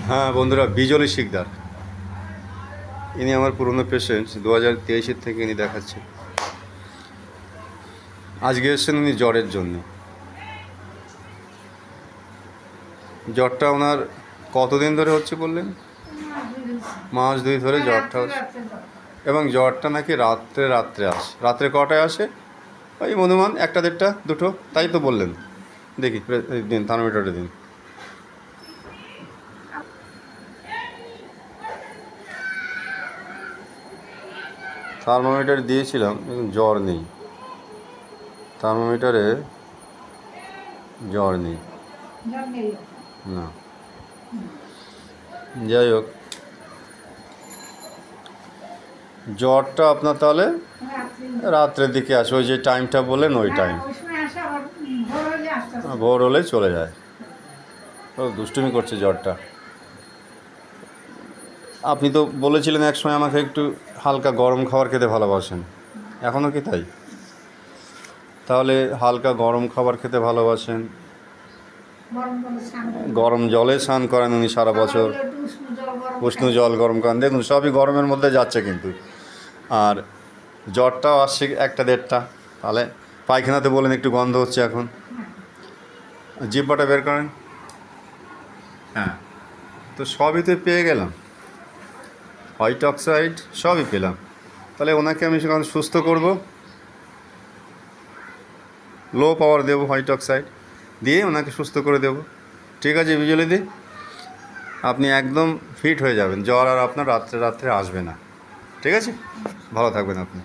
হ্যাঁ বন্ধুরা, বিজলি শিকদার ইনি আমার পুরনো পেশেন্ট। 2023 থেকে ইনি দেখাচ্ছে। আজকে এসেছেন উনি জ্বরের জন্য। জ্বরটা ওনার কতদিন ধরে হচ্ছে বললেন? মাস 2 ধরে জ্বরটা হচ্ছে। এবং জ্বরটা নাকি রাত্রে আসে। রাত্রে কটায় আসে? ওই অনুমান 1টা 1:30 2টো, তাই তো বললেন। দেখি দিন, থার্মোমিটারটা দিন। থার্মোমিটার দিয়েছিলাম, জ্বর নেই। থার্মোমিটারে জ্বর নেই না। যাই হোক, জ্বরটা আপনার তাহলে রাত্রের দিকে আসে। ওই যে টাইমটা বললেন ওই টাইম, ভোর হলে চলে যায়। ও দুষ্টুমি করছে জ্বরটা। আপনি তো বলেছিলেন এক সময় আমাকে একটু হালকা গরম খাবার খেতে ভালোবাসেন, এখনও কি তাই? তাহলে হালকা গরম খাবার খেতে ভালোবাসেন, গরম জলে স্নান করেন উনি সারা বছর, উষ্ণ জল গরম করেন। দেখুন সবই গরমের মধ্যে যাচ্ছে কিন্তু। আর জ্বরটাও আসছে 1টা 1:30। তাহলে পায়খানাতে বলেন একটু গন্ধ হচ্ছে এখন। জিহ্বাটা বের করেন। হ্যাঁ, তো সবই তো পেয়ে গেলাম, হোয়াইট অক্সাইড সবই পেলাম। তাহলে ওনাকে আমি সেখানে সুস্থ করব, লো পাওয়ার দেবো, হোয়াইট অক্সাইড দিয়ে ওনাকে সুস্থ করে দেব। ঠিক আছে বিজলিদি, আপনি একদম ফিট হয়ে যাবেন। জ্বর আর আপনার রাত্রে আসবে না। ঠিক আছে, ভালো থাকবেন আপনি।